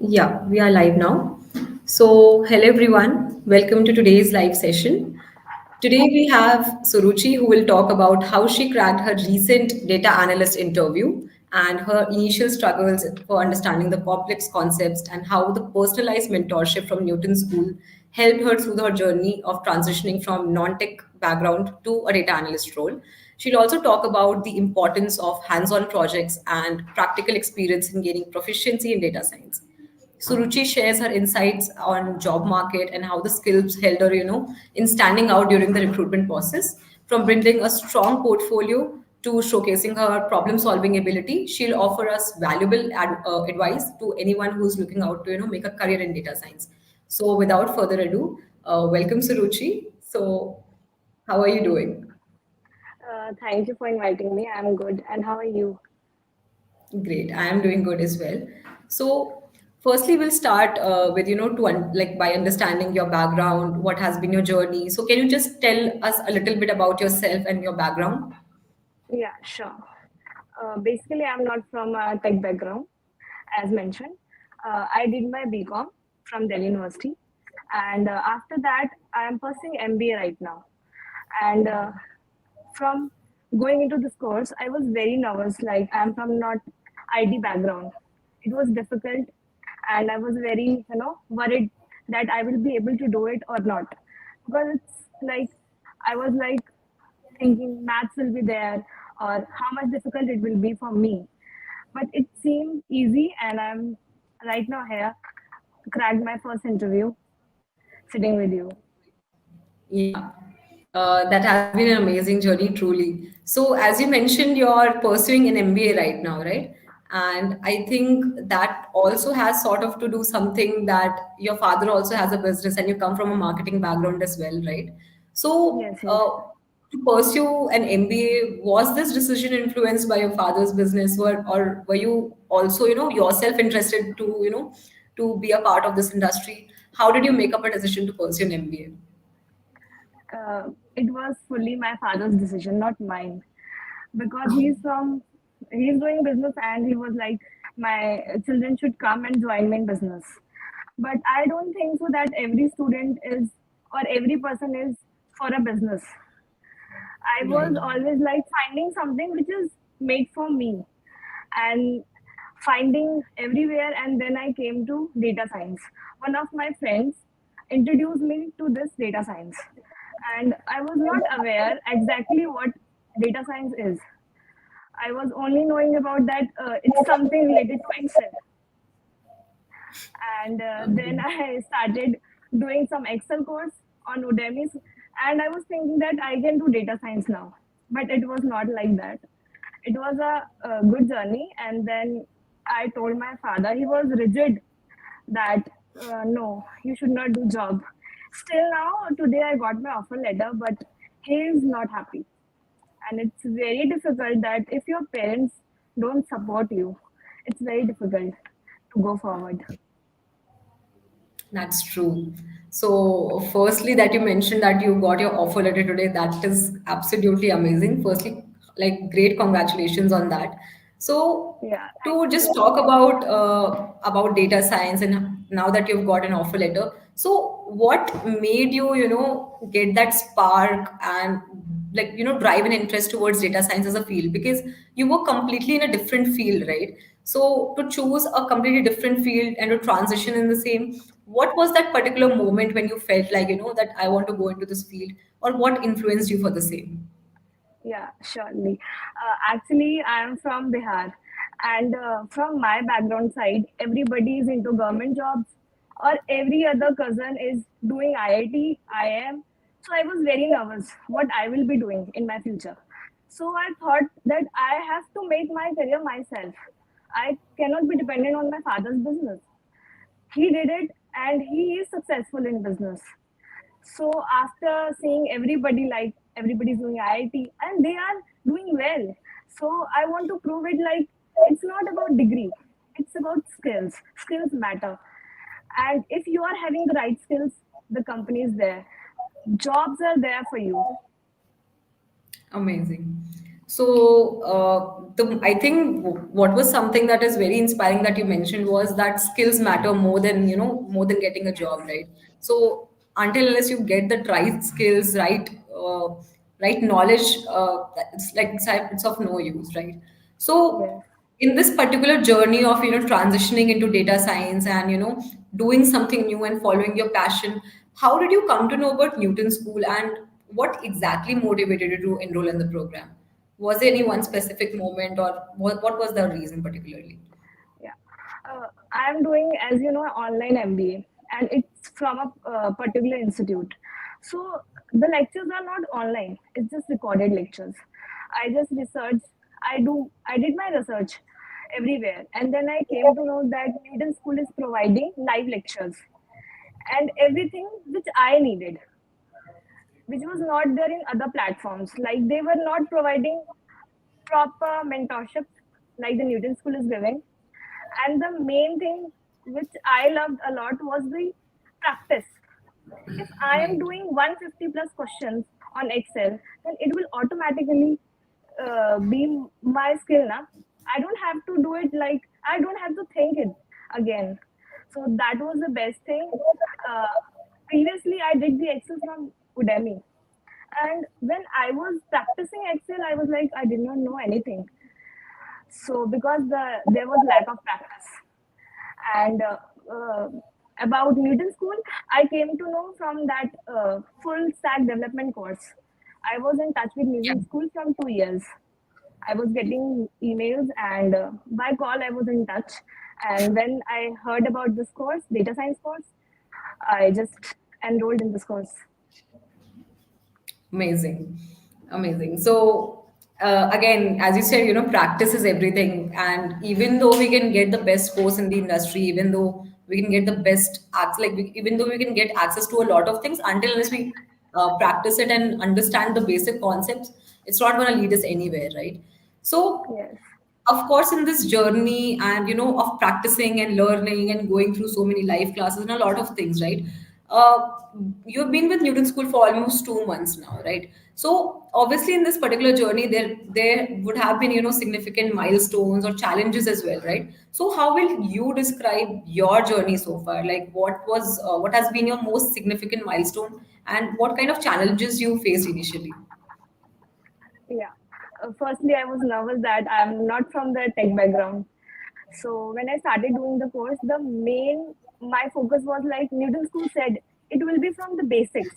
Yeah, we are live now. So, hello everyone. Welcome to today's live session. Today we have Suruchi who will talk about how she cracked her recent data analyst interview and her initial struggles for understanding the complex concepts and how the personalized mentorship from Newton School helped her through her journey of transitioning from non-tech background to a data analyst role. She'll also talk about the importance of hands-on projects and practical experience in gaining proficiency in data science. Suruchi shares her insights on job market and how the skills helped her, in standing out during the recruitment process. From building a strong portfolio to showcasing her problem-solving ability, she'll offer us valuable advice to anyone who's looking out to, make a career in data science. So, without further ado, welcome Suruchi. So, how are you doing? Thank you for inviting me. I'm good. And how are you? Great. I am doing good as well. So, firstly, we'll start with like by understanding your background, what has been your journey. So, can you just tell us a little bit about yourself and your background? Yeah, sure. Basically, I'm not from a tech background, as mentioned. I did my BCom from Delhi University, and after that, I am pursuing MBA right now. And from going into this course, I was very nervous. Like I'm from not IT background. It was difficult, and I was very, worried that I will be able to do it or not, because it's like I was like thinking maths will be there or how much difficult it will be for me. But it seemed easy, and I'm right now here, cracked my first interview sitting with you. Yeah, that has been an amazing journey, truly. So, as you mentioned, you're pursuing an MBA right now, right? And I think that also has sort of to do something that your father also has a business and you come from a marketing background as well, right? So, Yes, yes. to pursue an MBA, was this decision influenced by your father's business, or were you also, yourself interested to, to be a part of this industry? How did you make up a decision to pursue an MBA? It was fully my father's decision, not mine, because he's doing business, and he was like, my children should come and join me in business. But I don't think so that every student is or every person is for a business. I was Right. always like finding something which is made for me, and finding everywhere, and then I came to data science. One of my friends introduced me to this data science, and I was not aware exactly what data science is. I was only knowing about that it's something related to Excel, and then Okay. I started doing some Excel course on Udemy, and I was thinking that I can do data science now, but it was not like that. It was a good journey, and then I told my father. He was rigid that no, you should not do job. Still now, today I got my offer letter, but he is not happy, and it's very difficult that if your parents don't support you, it's very difficult to go forward. That's true. So, firstly, that you mentioned that you got your offer letter today, that is absolutely amazing. Firstly, like great congratulations on that. So, Yeah, thank to you. just talk about data science and now that you've got an offer letter, so what made you, get that spark and like drive an interest towards data science as a field because you were completely in a different field, right? So to choose a completely different field and to transition in the same, what was that particular moment when you felt like that I want to go into this field, or what influenced you for the same? Yeah, surely. Actually, I am from Bihar, and from my background side, everybody is into government jobs, or every other cousin is doing IIT, IIM. So I was very nervous what I will be doing in my future. So I thought that I have to make my career myself. I cannot be dependent on my father's business. He did it, and he is successful in business. So after seeing everybody, like everybody's doing IIT and they are doing well, so I want to prove it. Like it's not about degree, it's about skills. Skills matter, and if you are having the right skills, the company is there. Jobs are there for you. Amazing. So, I think what was something that is very inspiring that you mentioned was that skills matter more than, more than getting a job, Yes, right? So, until unless you get the right skills, right knowledge, it's like it's of no use, right? So, yes. in this particular journey of, transitioning into data science and, doing something new and following your passion, how did you come to know about Newton School and what exactly motivated you to enroll in the program? Was there any one specific moment, or what was the reason particularly? Yeah. I'm doing, as you know, online MBA, and it's from a particular institute. So the lectures are not online; it's just recorded lectures. I just researched. I did my research everywhere, and then I came to know that Newton School is providing live lectures and everything which I needed, which was not there in other platforms. Like they were not providing proper mentorship like the Newton School is giving. And the main thing which I loved a lot was the practice. If I am Right. doing 150 plus questions on Excel, then it will automatically be my skill now. I don't have to do it like I don't have to think it again. So that was the best thing. Uh, Previously, I did the Excel from Udemy, and when I was practicing Excel, I was like I did not know anything. So because there was lack of practice, and about Newton School, I came to know from that full stack development course. I was in touch with Yeah. Newton School from 2 years. I was getting emails, and by call I was in touch. And when I heard about this course, data science course, I just enrolled in this course. Amazing. Amazing. So, again, as you said, practice is everything. And even though we can get the best course in the industry, even though we can get the best acts, even though we can get access to a lot of things, until unless we practice it and understand the basic concepts, it's not going to lead us anywhere, right? So, Yes, of course, in this journey and, of practicing and learning and going through so many live classes and a lot of things, right? uh, you've been with Newton School for almost 2 months now, right? So obviously in this particular journey there would have been, significant milestones or challenges as well, right? So how will you describe your journey so far? Like what has been your most significant milestone and what kind of challenges you faced initially? yeah. Firstly, I was nervous that I'm not from the tech background. So when I started doing the course, my focus was like Newton School said, it will be from the basics.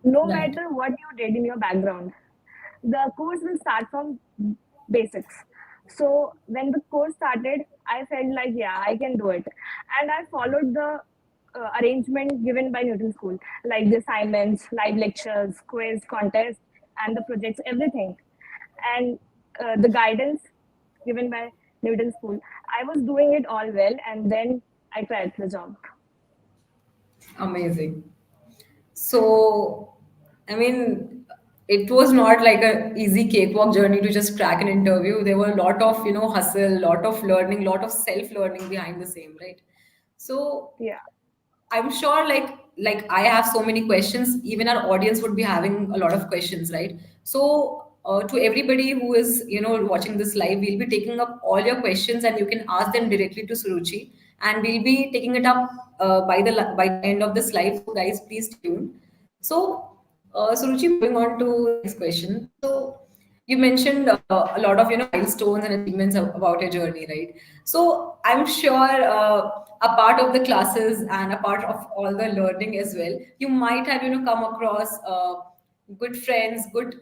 No Right. matter what you did in your background, the course will start from basics. So when the course started, I felt like, yeah, I can do it. And I followed the arrangement given by Newton School, like the assignments, live lectures, quiz, contest, and the projects, everything. And the guidance given by Newton School. I was doing it all well, and then I cracked the job. Amazing. So, I mean, it was not like a easy cakewalk journey to just crack an interview. There were a lot of, hustle, lot of learning, lot of self-learning behind the same, right? So, Yeah. I'm sure like I have so many questions, even our audience would be having a lot of questions, right? So to everybody who is watching this live, we'll be taking up all your questions and you can ask them directly to Suruchi, and we'll be taking it up by the end of this live. So guys, please stay tuned. So Suruchi, moving on to the next question. So you mentioned a lot of milestones and achievements about your journey, right? So I'm sure a part of the classes and a part of all the learning as well, you might have come across good friends, good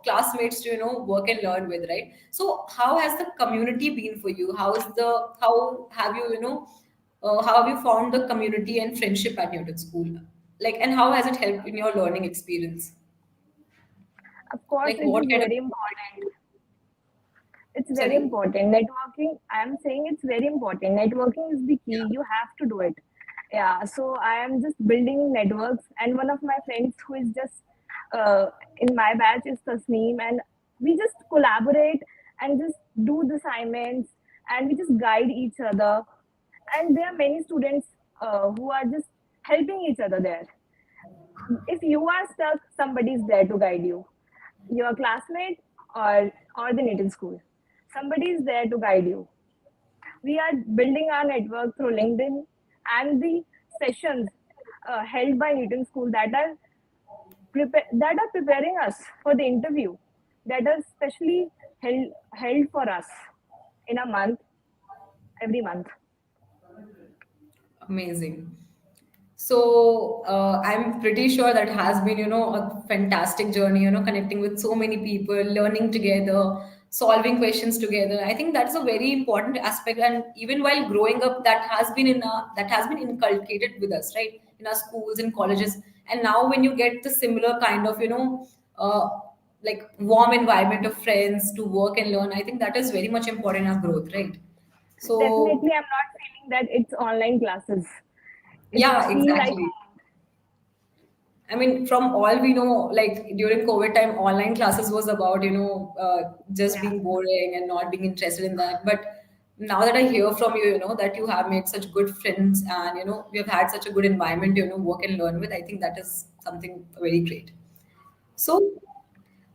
classmates to work and learn with, right? So how has the community been for you? How have you how have you found the community and friendship at Newton School, like, and how has it helped in your learning experience? Of course, Like it what is kind of very important. It's very sorry. important. Networking, I'm saying it's very important. Networking is the key. You have to do it. Yeah. So I am just building networks, and one of my friends who is just in my batch is Tasneem, and we just collaborate and just do the assignments, and we just guide each other. And there are many students who are just helping each other there. If you are stuck, somebody is there to guide you, your classmate or the Newton School. Somebody is there to guide you. We are building our network through LinkedIn and the sessions held by Newton School that are preparing us for the interview, that are specially held for us in a month, every month. Amazing. So I'm pretty sure that has been, a fantastic journey, connecting with so many people, learning together, solving questions together. I think that's a very important aspect. And even while growing up, that has been inculcated with us, right? In our schools and colleges. And now when you get the similar kind of, like warm environment of friends to work and learn, I think that is very much important in our growth, right? So Definitely, I'm not feeling that it's online classes. It's yeah, feel like exactly. I mean, from all we know, like during COVID time, online classes was about, just yeah. being boring and not being interested in that. But now that I hear from you, that you have made such good friends and, you have had such a good environment to, work and learn with, I think that is something very great. So,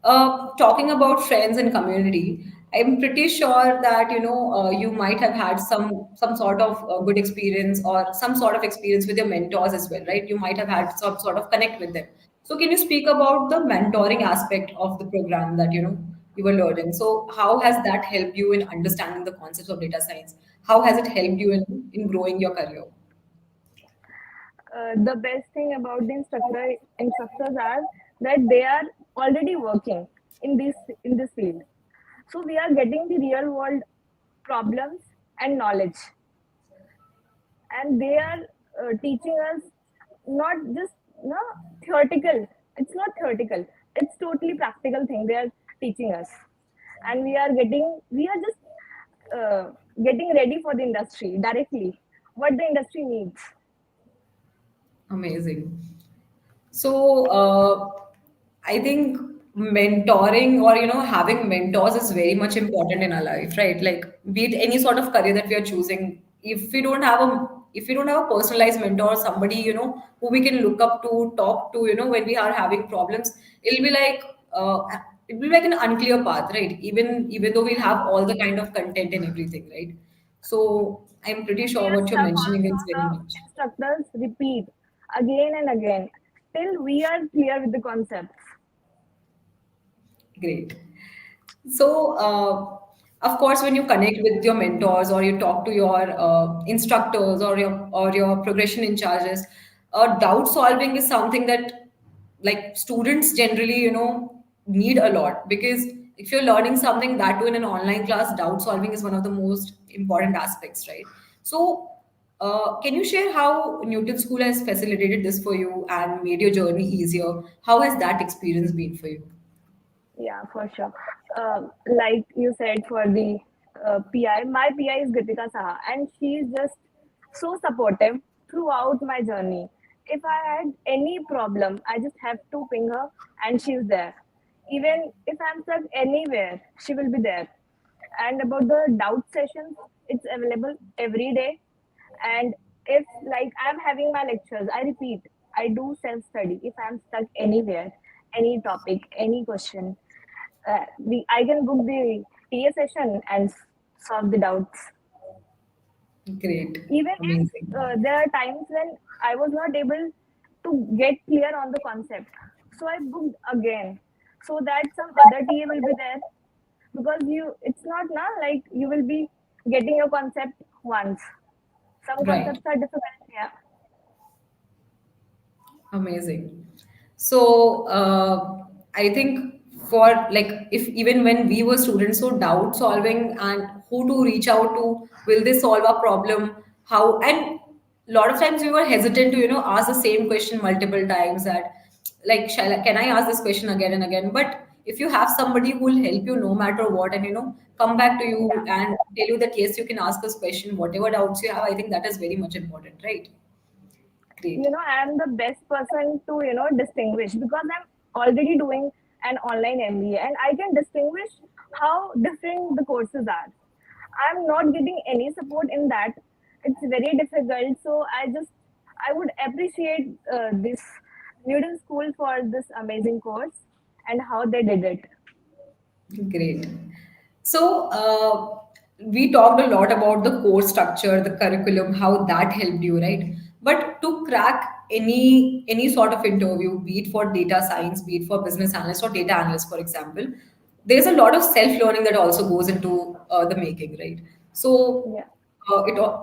talking about friends and community, I'm pretty sure that you might have had some sort of good experience or some sort of experience with your mentors as well, right? You might have had some sort of connect with them. So, can you speak about the mentoring aspect of the program that you were learning? So, how has that helped you in understanding the concepts of data science? How has it helped you in growing your career? The best thing about the instructors are that they are already working in this field. So we are getting the real world problems and knowledge, and they are teaching us not just no theoretical. It's not theoretical. It's totally practical thing they are teaching us, and we are just getting ready for the industry directly. What the industry needs. Amazing. So, I think mentoring or having mentors is very much important in our life, right? Like, be it any sort of career that we are choosing, if we don't have a personalized mentor, somebody who we can look up to, talk to, when we are having problems, it'll be like uh, it'll be like an unclear path, right? Even though we'll have all the kind of content and everything, right? So I'm pretty And we sure are what you're stuck mentioning also. is very much The instructors repeat again and again till we are clear with the concepts. great. So, of course, when you connect with your mentors or you talk to your instructors or your progression in charges, doubt solving is something that like students generally, need a lot because if you're learning something that too in an online class, doubt solving is one of the most important aspects, right? So, can you share how Newton School has facilitated this for you and made your journey easier? How has that experience been for you? Yeah, for sure. Like you said, for the PI, my PI is Gitika Saha, and she is just so supportive throughout my journey. If I had any problem, I just have to ping her, and she's there. Even if I'm stuck anywhere, she will be there. And about the doubt sessions, it's available every day. And if like I'm having my lectures, I repeat, I do self study. If I'm stuck anywhere, any topic, any question, I can book the TA session and solve the doubts. Great. Even if Amazing. there are times when I was not able to get clear on the concept, so I booked again so that some other TA will be there, because it's not now like you will be getting your concept once. Some Right. concepts are difficult. Yeah. Amazing. So, I think for like if even when we were students, so doubt solving and who to reach out to, will they solve a problem? How and a lot of times we were hesitant to ask the same question multiple times. That like can I ask this question again and again? But if you have somebody who will help you no matter what, and come back to you Yeah. and tell you that yes, you can ask this question, whatever doubts you have, I think that is very much important, right? Great. I'm the best person to distinguish, because I'm already doing an online MBA, and I can distinguish how different the courses are. I'm not getting any support in that. It's very difficult, so I would appreciate this Newton School for this amazing course and how they did it. Great. So, we talked a lot about the course structure, the curriculum, how that helped you, right? But to crack any sort of interview, be it for data science, be it for business analyst or data analyst, for example, there's a lot of self-learning that also goes into the making, right? So, Yeah.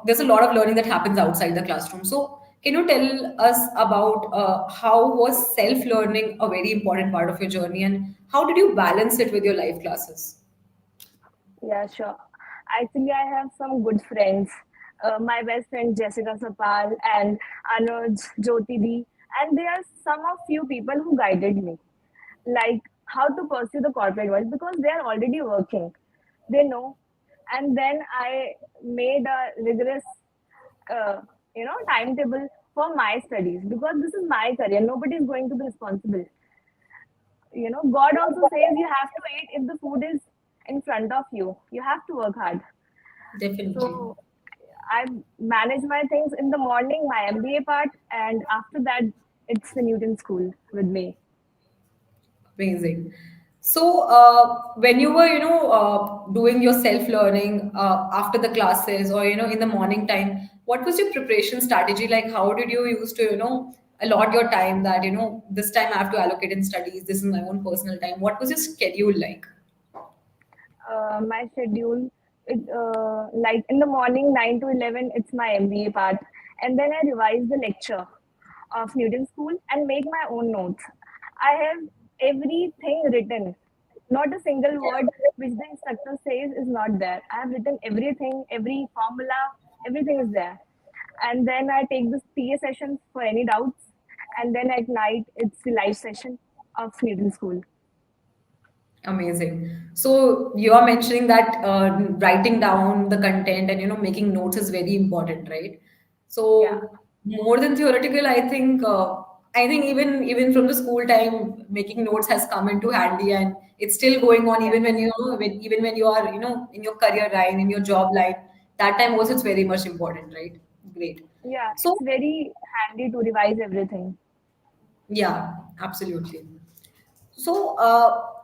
there's a lot of learning that happens outside the classroom. So, can you tell us about how was self-learning a very important part of your journey, and how did you balance it with your live classes? Yeah, sure. Actually, I have some good friends. My best friend Jessica Sapal and Anuj Jyoti, and there are some of few people who guided me, like how to pursue the corporate world because they are already working. They know, and then I made a rigorous, timetable for my studies because this is my career. Nobody is going to be responsible. God also says you have to eat if the food is in front of you. You have to work hard. Definitely. So I manage my things in the morning, my MBA part, and after that, it's the Newton School with me. Amazing. So, when you were, doing your self-learning after the classes or, in the morning time, what was your preparation strategy like? How did you use to, allot your time that, this time I have to allocate in studies, this is my own personal time. What was your schedule like? My schedule, like in the morning, 9 to 11, it's my MBA part. And then I revise the lecture of Newton School and make my own notes. I have everything written. Not a single word which the instructor says is not there. I have written everything, every formula, everything is there. And then I take this PA sessions for any doubts. And then at night, it's the live session of Newton School. Amazing. So you are mentioning that writing down the content and making notes is very important, right? Yeah, So more than theoretical, I think even from the school time, making notes has come into handy, and it's still going on even when yes. even when you are in your career line, in your job line. That time also it's very much important, right? Great. Yeah, So it's very handy to revise everything. yeah, absolutely. So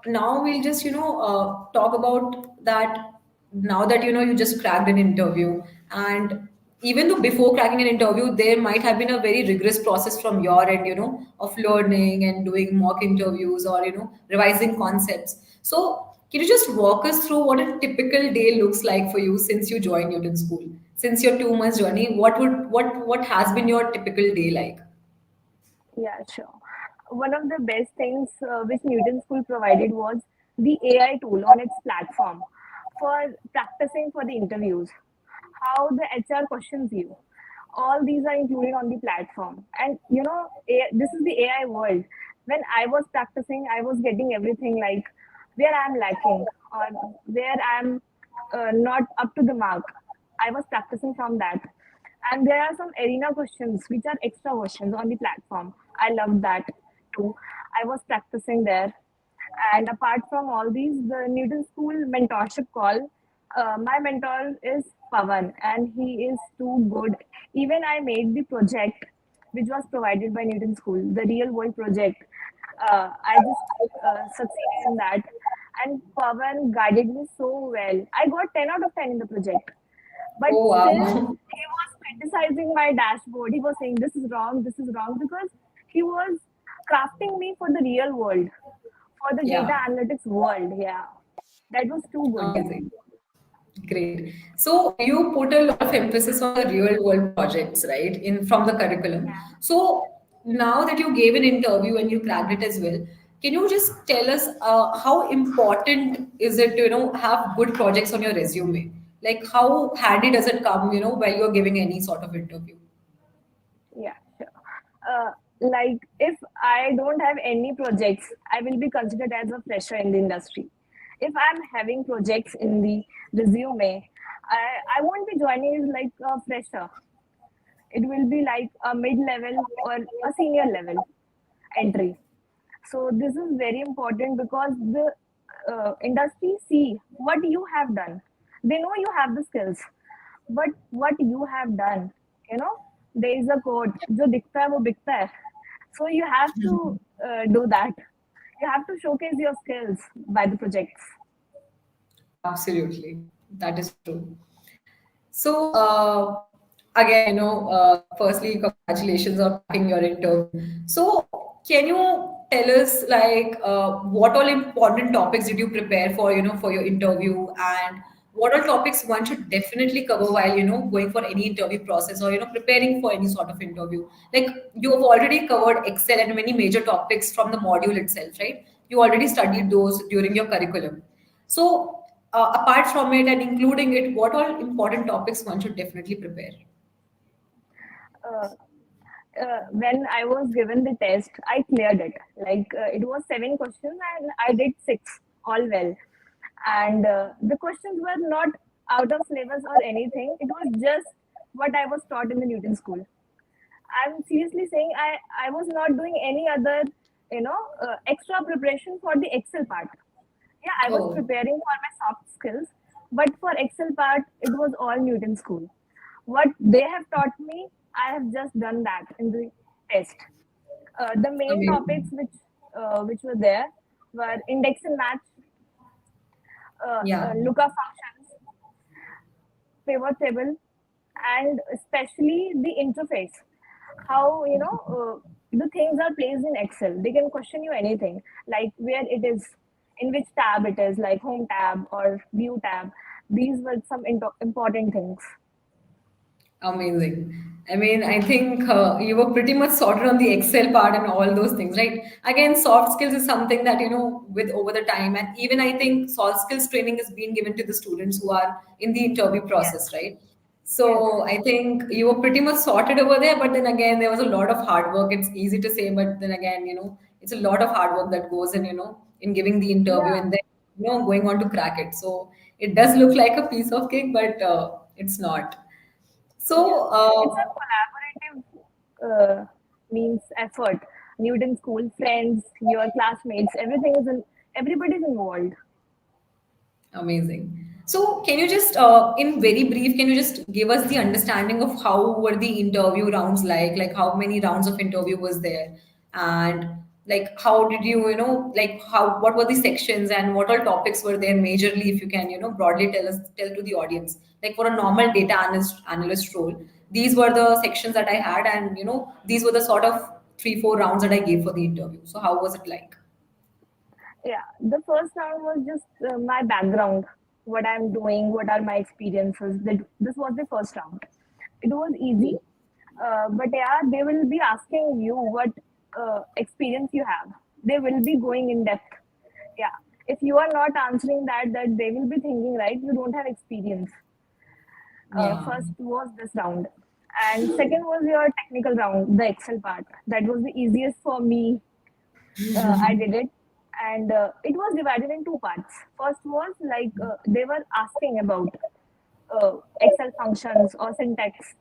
now we'll just talk about that. Now that you just cracked an interview, and even though before cracking an interview, there might have been a very rigorous process from your end, of learning and doing mock interviews or revising concepts. So can you just walk us through what a typical day looks like for you since you joined Newton School? Since your 2 months journey, what has been your typical day like? Yeah, sure. One of the best things which Newton School provided was the AI tool on its platform for practicing for the interviews, how the HR questions you. All these are included on the platform. And this is the AI world. When I was practicing, I was getting everything like where I'm lacking or where I'm not up to the mark. I was practicing from that. And there are some arena questions which are extra questions on the platform. I loved that too. I was practicing there. And apart from all these, the Newton School mentorship call, my mentor is Pavan, and he is too good. Even I made the project which was provided by Newton School, the real world project. I just succeeded in that. And Pavan guided me so well. I got 10 out of 10 in the project. But Oh still, wow. he was criticizing my dashboard. He was saying, this is wrong, because he was crafting me for the real world, for the data Yeah. analytics world. Yeah, that was too good. Amazing. Great. So you put a lot of emphasis on the real world projects, right, in from the curriculum. So now that you gave an interview and you cracked it as well, can you just tell us how important is it to have good projects on your resume? Like how handy does it come, while you're giving any sort of interview? Yeah, sure. Like if I don't have any projects, I will be considered as a fresher in the industry. If I'm having projects in the resume, I won't be joining as like a fresher. It will be like a mid-level or a senior level entry. So this is very important because the industry see what you have done. They know you have the skills, but what you have done, you know, there is a quote, "जो दिखता है वो बिकता है." So you have to do that. You have to showcase your skills by the projects. Absolutely. That is true. So, again, firstly, congratulations on cracking your interview. So, can you tell us, like, what all important topics did you prepare for, for your interview, and what all topics one should definitely cover while, going for any interview process or, preparing for any sort of interview? Like, you have already covered Excel and many major topics from the module itself, right? You already studied those during your curriculum. So, apart from it and including it, what all important topics one should definitely prepare? Uh, when I was given the test, I cleared it. Like it was 7 questions and I did six, all well. And the questions were not out of syllabus or anything. It was just what I was taught in the Newton school. I'm seriously saying I was not doing any other, extra preparation for the Excel part. Yeah, I was Oh, preparing for my soft skills, but for Excel part, it was all Newton school. What they have taught me, I have just done that in the test. The main topics amazing. which were there were index and match, Yeah, lookup functions, pivot table, and especially the interface. How the things are placed in Excel. They can question you anything, like where it is, in which tab it is, like home tab or view tab. These were some important things. amazing. I mean, I think you were pretty much sorted on the Excel part and all those things, right? Again, soft skills is something that, with over the time, and even I think soft skills training is being given to the students who are in the interview Yes, process, right? yes, So I think you were pretty much sorted over there, but then again, there was a lot of hard work. It's easy to say, but then again, it's a lot of hard work that goes in, in giving the interview yeah, and then, going on to crack it. So it does look like a piece of cake, but it's not. yeah. So, It's a collaborative means effort. Newton school friends, your classmates, everybody's involved. amazing. So, can you just, in very brief, can you just give us the understanding of how were the interview rounds like? Like, how many rounds of interview was there? And like, how did you, like, what were the sections and what all topics were there majorly, if you can, broadly tell to the audience. Like, for a normal data analyst role, these were the sections that I had, and, these were the sort of 3, 4 rounds that I gave for the interview. So, how was it like? Yeah, the first round was just my background, what I'm doing, what are my experiences. This was the first round. It was easy, but yeah, they will be asking you what experience you have. They will be going in depth. Yeah, if you are not answering that they will be thinking, right, you don't have experience. Yeah. First was this round, and second was your technical round, the Excel part. That was the easiest for me. I did it, and it was divided in two parts. First was like they were asking about Excel functions or syntax,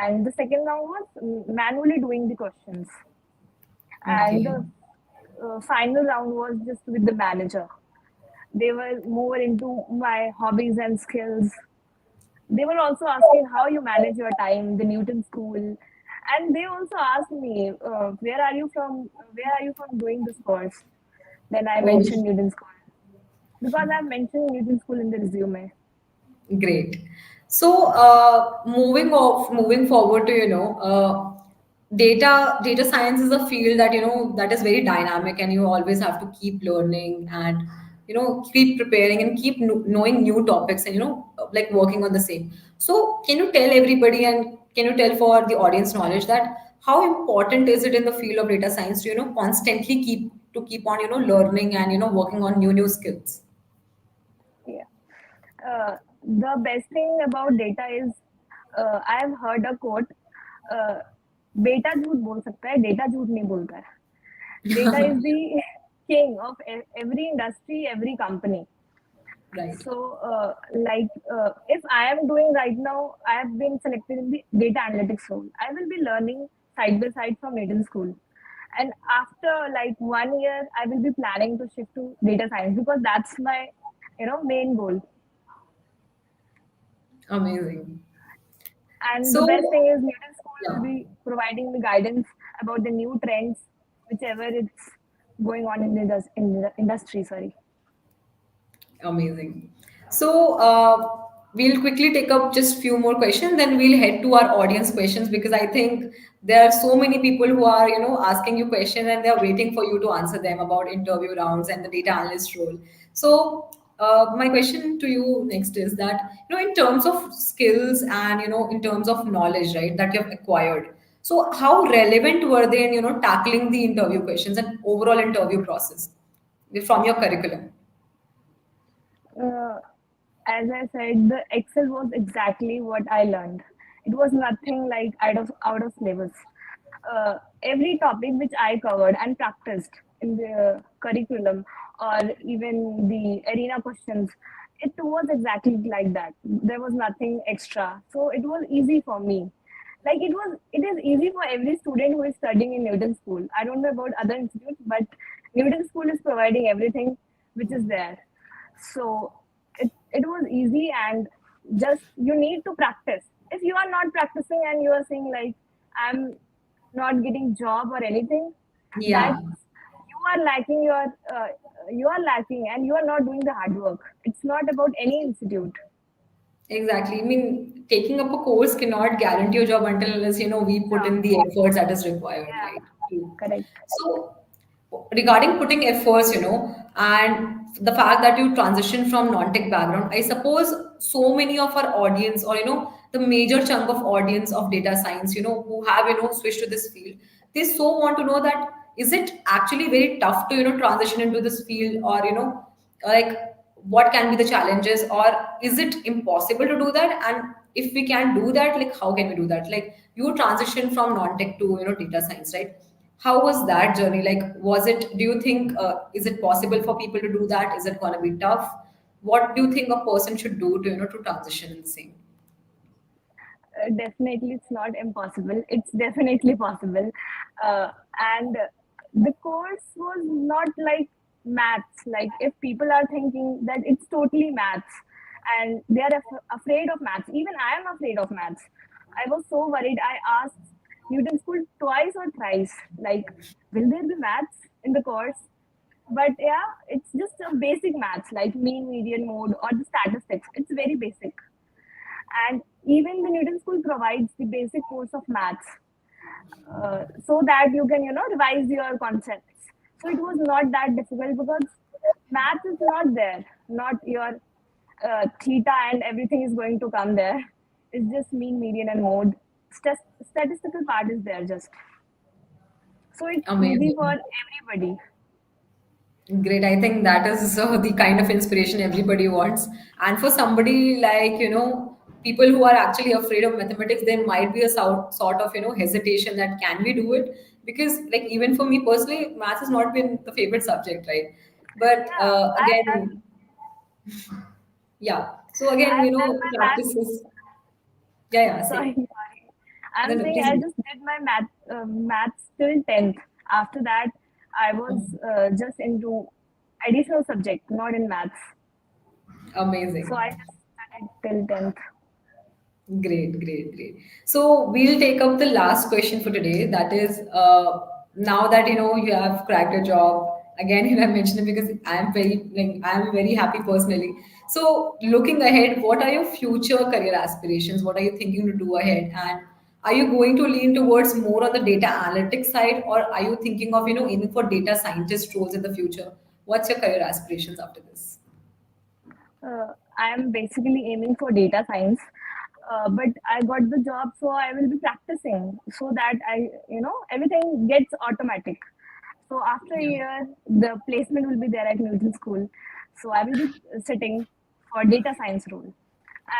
and the second round was manually doing the questions, and Okay. the final round was just with the manager. They were more into my hobbies and skills. They were also asking how you manage your time, the Newton School, and they also asked me, Where are you from doing this course? Then I Oh, mentioned Newton School because I've mentioned Newton School in the resume. great. So, moving forward to, data science is a field that, that is very dynamic, and you always have to keep learning and, keep preparing and keep knowing new topics and, like working on the same. So, can you tell everybody and can you tell for the audience knowledge that how important is it in the field of data science to, constantly keep on, learning and, working on new skills? Yeah. The best thing about data is I have heard a quote. Uh, बेटा झूठ बोल सकता है data झूठ नहीं बोलता है data is the king of every industry, every company. Right. So, if I am doing right now, I have been selected in the data analytics role. I will be learning side by side from middle school. And after like 1 year, I will be planning to shift to data science because that's my, main goal. Amazing. And the So, best thing is Newton School will yeah, be providing me guidance about the new trends, whichever it's going on in the industry. Sorry. amazing. So we'll quickly take up just few more questions, then we'll head to our audience questions because I think there are so many people who are asking you questions and they're waiting for you to answer them about interview rounds and the data analyst role. So my question to you next is that in terms of skills and in terms of knowledge, right, that you have acquired. So how relevant were they in tackling the interview questions and overall interview process from your curriculum? Uh, as I said, the Excel was exactly what I learned. It was nothing like out of syllabus. Every topic which I covered and practiced in the curriculum or even the arena questions, it was exactly like that. There was nothing extra, so it was easy for me. Like it is easy for every student who is studying in Newton School. I don't know about other institutes, but Newton School is providing everything which is there. So it was easy, and just you need to practice. If you are not practicing and you are saying like I'm not getting job or anything, Yeah. that's you are lacking your you are lacking and you are not doing the hard work. It's not about any institute. Exactly. I mean, taking up a course cannot guarantee your job until unless we put in Yeah, the efforts that is required, right? yeah, True. correct. So, regarding putting efforts, and the fact that you transition from non-tech background, I suppose so many of our audience, or the major chunk of audience of data science, who have switched to this field, they so want to know that is it actually very tough to transition into this field, or like what can be the challenges, or is it impossible to do that? And if we can do that, like how can we do that? Like you transition from non-tech to data science, right? How was that journey? Like was it, do you think, is it possible for people to do that? Is it going to be tough? What do you think a person should do to to transition in the same? Definitely, it's not impossible. It's definitely possible. And the course was not like maths. Like, if people are thinking that it's totally maths and they are afraid of maths, even I am afraid of maths. I was so worried. I asked Newton School twice or thrice, like, will there be maths in the course? But yeah, it's just a basic maths like mean, median, mode, or the statistics. It's very basic, and even the Newton School provides the basic course of maths, so that you can revise your concepts. So it was not that difficult because math is not there, not your theta and everything is going to come there. It's just mean, median, and mode. Statistical part is there just, so it's easy for Amazing. everybody. Great. I think that is the kind of inspiration everybody wants. And for somebody like, people who are actually afraid of mathematics, there might be a sort of, hesitation that can we do it? Because like even for me personally, math has not been the favorite subject, right? But Yeah, I've done again, yeah. So again, I've done my maths. practices. Yeah, yeah, Sorry, say. sorry. No, I'm no, saying please. I just did my maths till 10th. After that, I was just into additional subject, not in maths. So Amazing. I just studied till 10th. Great, great, great. So we'll take up the last question for today. That is, now that you have cracked a job again. I mentioned it because I'm very happy personally. So looking ahead, what are your future career aspirations? What are you thinking to do ahead? And are you going to lean towards more on the data analytics side, or are you thinking of aiming for data scientist roles in the future? What's your career aspirations after this? I am basically aiming for data science, but I got the job, so I will be practicing so that everything gets automatic. So after a Yeah. year, the placement will be there at Newton School. So I will be sitting for data science role.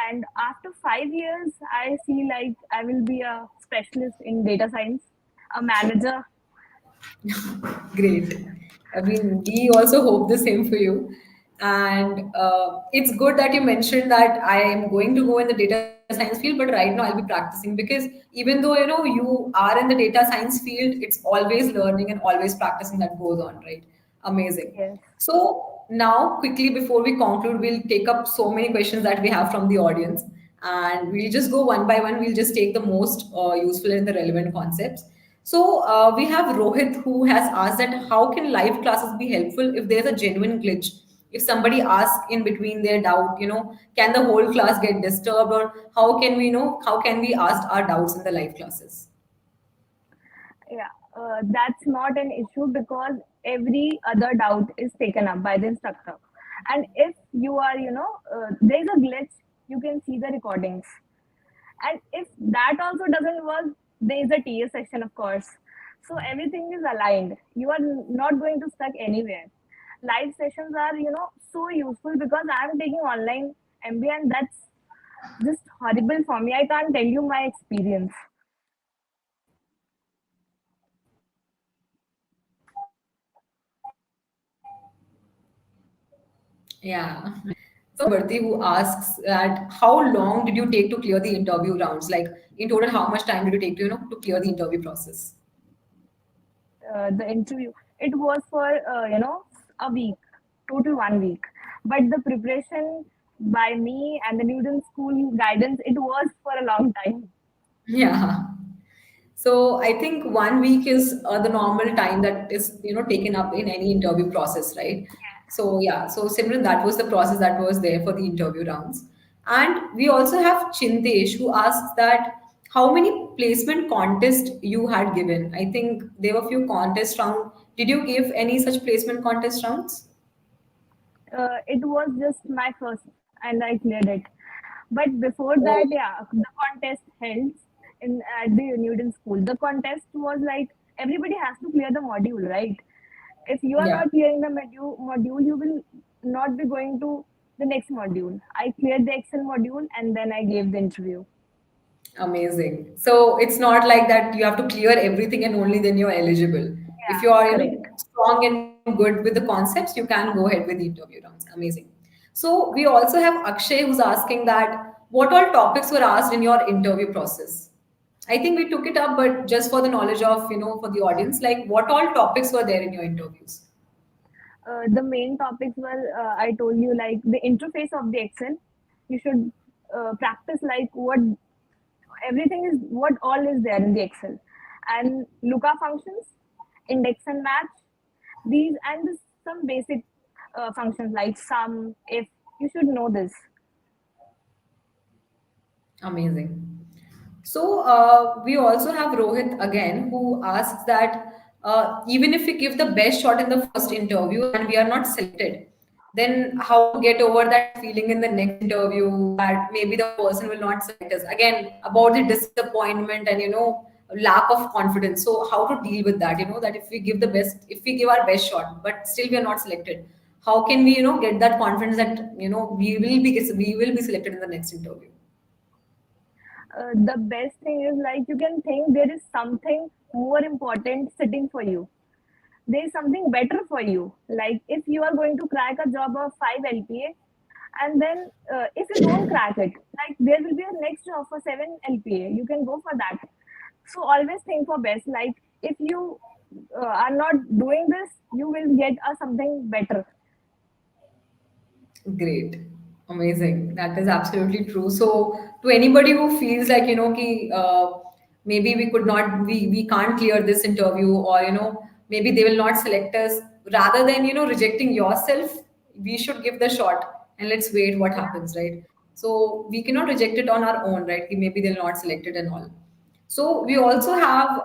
And after 5 years, I see like I will be a specialist in data science, a manager. Great. I mean, we also hope the same for you. And it's good that you mentioned that I am going to go in the data science field, but right now I'll be practicing because even though you are in the data science field, it's always learning and always practicing that goes on, right? Amazing. Yes. So now, quickly before we conclude, we'll take up so many questions that we have from the audience, and we'll just go one by one. We'll just take the most useful and the relevant concepts. So we have Rohit who has asked that how can live classes be helpful if there's a genuine glitch if somebody asks in between their doubt, can the whole class get disturbed, or how can we know how can we ask our doubts in the live classes? Yeah, that's not an issue because every other doubt is taken up by the instructor. And if you are, there's a glitch, you can see the recordings. And if that also doesn't work, there is a TS section, of course. So everything is aligned. You are not going to stuck anywhere. Live sessions are, so useful because I'm taking online MBA and that's just horrible for me. I can't tell you my experience. Yeah. So Bharti, who asks that how long did you take to clear the interview rounds? Like in total, how much time did you take to to clear the interview process? The interview. It was for a week, total 1 week. But the preparation by me and the Newton School guidance, it was for a long time. Yeah. So I think 1 week is the normal time that is taken up in any interview process, right? So yeah, so Simran, that was the process that was there for the interview rounds, and we also have Chintesh who asks that how many placement contests you had given. I think there were few contest rounds. Did you give any such placement contest rounds? It was just my first, and I cleared it. But before Oh, that, yeah, the contest held in at the Newton School. The contest was like everybody has to clear the module, right? If you are yeah. not clearing the module, you will not be going to the next module. I cleared the Excel module and then I gave the interview. Amazing. So it's not like that you have to clear everything and only then you're eligible. If you Yeah, are, correct. strong and good with the concepts, you can go ahead with the interview rounds. Amazing. So we also have Akshay who's asking that what all topics were asked in your interview process? I think we took it up, but just for the knowledge of, for the audience, like what all topics were there in your interviews? The main topics were I told you like the interface of the Excel. You should practice like what everything is, what all is there in the Excel, and lookup functions, index and match. These and some basic functions like sum, if. You should know this. Amazing. So we also have Rohit again who asks that even if we give the best shot in the first interview and we are not selected, then how to get over that feeling in the next interview that maybe the person will not select us again, about the disappointment and lack of confidence. So how to deal with that? That if we give our best shot, but still we are not selected, how can we get that confidence that we will be selected in the next interview? The best thing is like you can think there is something more important sitting for you. There is something better for you. Like if you are going to crack a job of 5 LPA, and then if you don't crack it, like there will be a next job for 7 LPA. You can go for that. So always think for best. Like if you are not doing this, you will get a something better. Great. Amazing. That is absolutely true. So, to anybody who feels like, maybe we can't clear this interview, or, maybe they will not select us, rather than, rejecting yourself, we should give the shot and let's wait what happens, right? So, we cannot reject it on our own, right? Maybe they'll not select it and all. So, we also have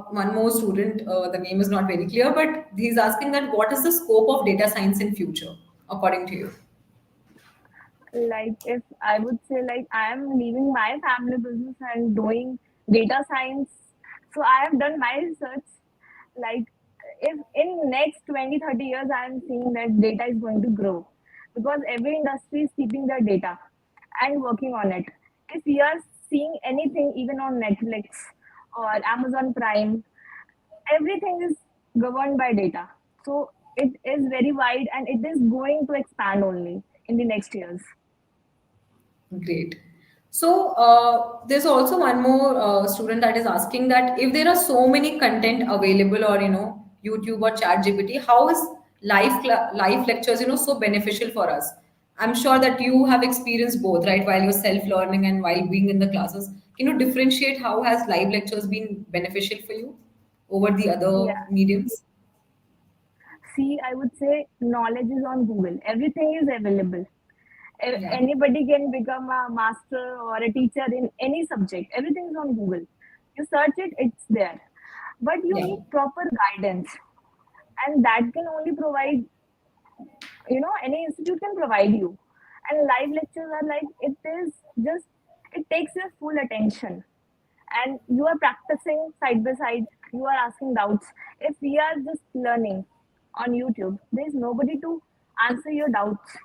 one more student, the name is not very clear, but he's asking that what is the scope of data science in future, according to you? Like if I would say like I am leaving my family business and doing data science, so I have done my research. Like if in next 20-30 years I am seeing that data is going to grow because every industry is keeping their data and working on it. If we are seeing anything even on Netflix or Amazon Prime, everything is governed by data. So it is very wide and it is going to expand only in the next years. Great. So there's also one more student that is asking that if there are so many content available, or YouTube or Chat GPT, how is live lectures so beneficial for us? I'm sure that you have experienced both, right? While you're self learning and while being in the classes, can you differentiate how has live lectures been beneficial for you over the other Yeah. mediums? See, I would say knowledge is on Google. Everything is available. Yeah. Anybody can become a master or a teacher in any subject. Everything is on Google. You search it, it's there. But you Yeah. need proper guidance, and that can only provide, any institute can provide you. And live lectures are like, it is just, it takes your full attention, and you are practicing side by side, you are asking doubts. If we are just learning on YouTube, there is nobody to answer your doubts.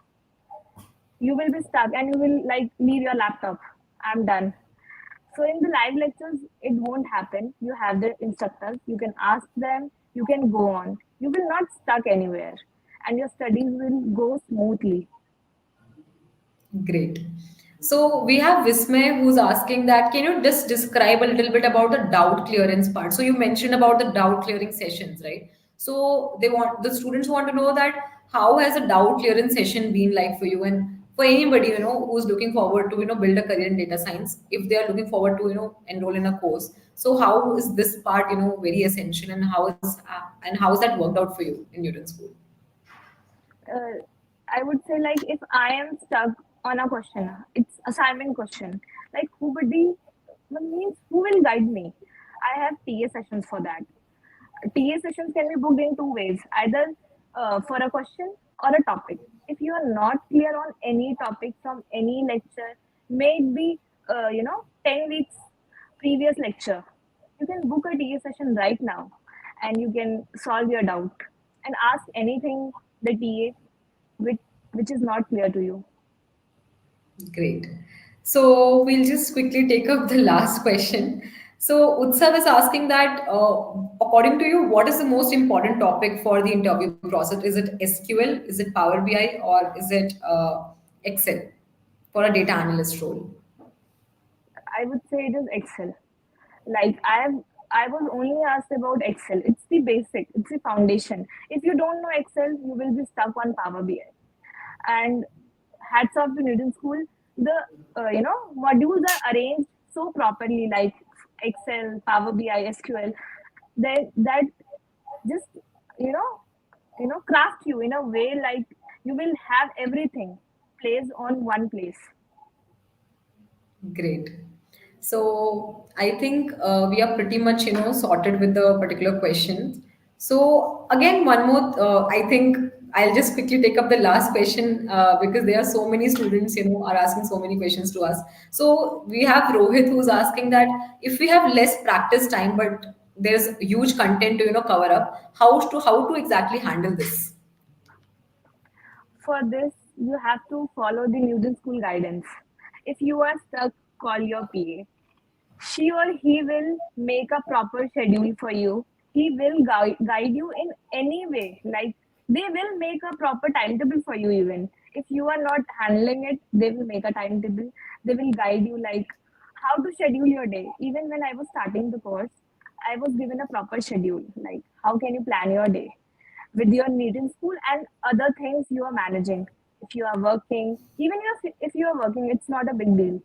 You will be stuck and you will like leave your laptop. I'm done. So in the live lectures, it won't happen. You have the instructors, you can ask them, you can go on. You will not stuck anywhere, and your studies will go smoothly. Great. So we have Vismay who's asking that can you just describe a little bit about the doubt clearance part? So you mentioned about the doubt clearing sessions, right? So the students want to know that how has a doubt clearance session been like for you and for anybody, who's looking forward to, build a career in data science, if they are looking forward to, enroll in a course. So how is this part, very essential and how has that worked out for you in Newton School? uh, I would say like if I am stuck on a question, it's assignment question. Like means who will guide me? I have TA sessions for that. TA sessions can be booked in two ways, either for a question or a topic. If you are not clear on any topic from any lecture, may it be 10 weeks previous lecture, you can book a TA session right now, and you can solve your doubt and ask anything the TA which which is not clear to you. Great. So we'll just quickly take up the last question. So Utsav is asking that, according to you, what is the most important topic for the interview process? Is it SQL? Is it Power BI? Or is it Excel for a data analyst role? I would say it is Excel. Like I was only asked about Excel. It's the basic, it's the foundation. If you don't know Excel, you will be stuck on Power BI. And hats off to Newton School. The modules are arranged so properly, like Excel, Power BI, SQL. That just you know craft you in a way like you will have everything placed on one place. Great. So I think we are pretty much, sorted with the particular question. So again, one more. I think I'll just quickly take up the last question because there are so many students, are asking so many questions to us. So we have Rohit who's asking that if we have less practice time, but there's huge content to, cover up, how to exactly handle this? For this, you have to follow the Newton School guidance. If you are stuck, call your PA. She or he will make a proper schedule for you. He will guide you in any way. Like they will make a proper timetable for you even. If you are not handling it, they will make a timetable. They will guide you like how to schedule your day. Even when I was starting the course, I was given a proper schedule. Like how can you plan your day with your need in school and other things you are managing. If you are working, even if you are working, it's not a big deal.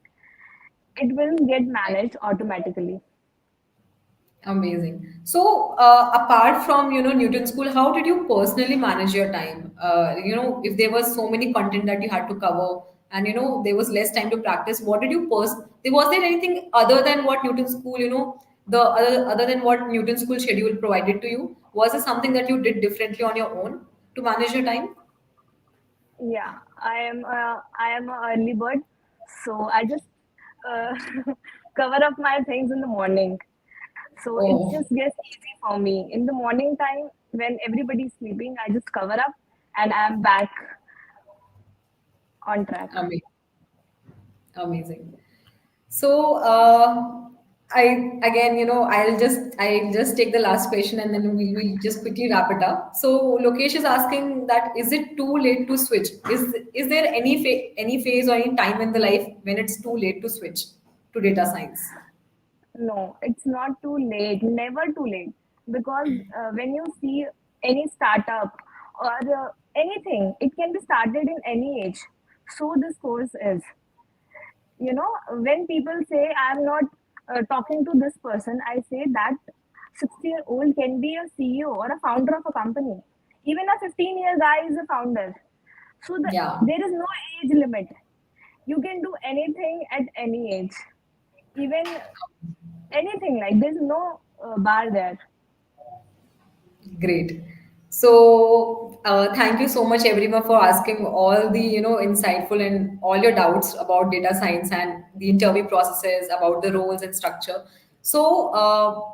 It will get managed automatically. Amazing. So, apart from Newton School, how did you personally manage your time? If there was so many content that you had to cover, and there was less time to practice, what did you was there anything other than what Newton School, the other than what Newton School schedule provided to you? Was there something that you did differently on your own to manage your time? Yeah, I am a early bird, so I just uh, cover up my things in the morning. So it Oh, just gets easy for me in the morning time when everybody's sleeping. I just cover up and I'm back on track. amazing. So, I again, I'll just take the last question and then we'll just quickly wrap it up. So, Lokesh is asking that is it too late to switch? Is there any phase or any time in the life when it's too late to switch to data science? No, it's not too late, never too late. Because when you see any startup or anything, it can be started in any age. So this course is. When people say I'm not talking to this person, I say that 60-year-old can be a CEO or a founder of a company. Even a 15-year guy is a founder. So Yeah, there is no age limit. You can do anything at any age. Even anything, like there's no bar there. great. So, thank you so much, everyone, for asking all the insightful and all your doubts about data science and the interview processes, about the roles and structure. So,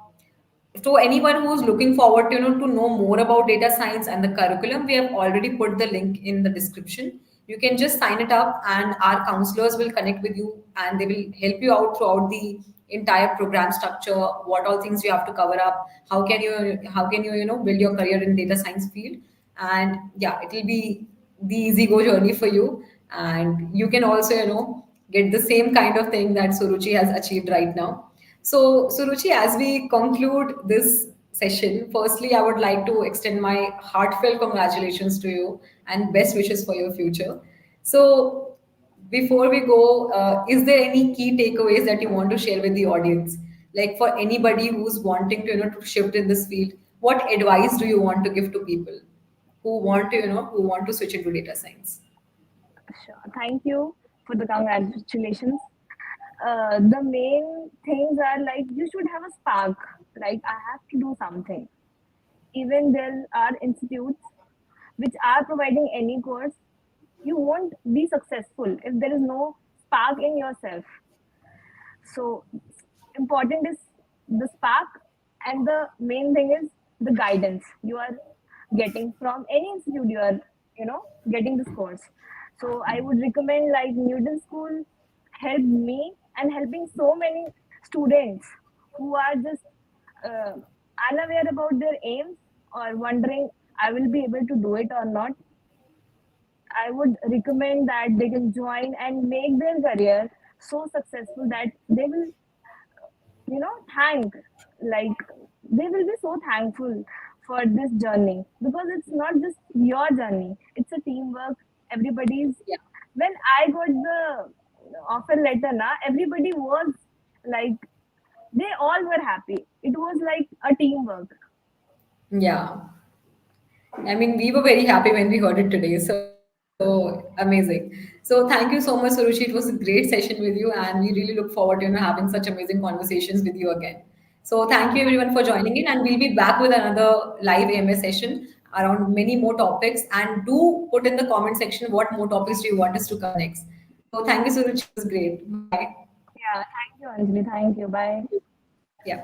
to anyone who's looking forward to to know more about data science and the curriculum, we have already put the link in the description. You can just sign it up and our counselors will connect with you and they will help you out throughout the entire program structure, what all things you have to cover up, how can you build your career in data science field. And yeah, it will be the easy go journey for you, and you can also get the same kind of thing that Suruchi has achieved right now. So, Suruchi, as we conclude this session, firstly, I would like to extend my heartfelt congratulations to you and best wishes for your future. So, before we go, is there any key takeaways that you want to share with the audience? Like for anybody who's wanting to, to shift in this field, what advice do you want to give to people who want to switch into data science? Sure. Thank you for the congratulations. The main things are like you should have a spark. Like I have to do something. Even there are institutes which are providing any course, you won't be successful if there is no spark in yourself. So important is the spark, and the main thing is the guidance you are getting from any institute you are, getting this course. So I would recommend like Newton School helped me and helping so many students who are just uh, unaware about their aims or wondering I will be able to do it or not. I would recommend that they can join and make their career so successful that they will, thank, like, they will be so thankful for this journey, because it's not just your journey, it's a teamwork. Everybody's, Yeah. when I got the offer letter, na, everybody was like, they all were happy. It was like a teamwork. Yeah. I mean, we were very happy when we heard it today. So amazing. So thank you so much, Suruchi. It was a great session with you, and we really look forward to having such amazing conversations with you again. So thank you Yeah, everyone for joining in, and we'll be back with another live AMS session around many more topics. And do put in the comment section what more topics do you want us to cover next. So thank you, Suruchi. It was great. Bye. yeah. Thank you, Anjali. Thank you. Bye. Yeah.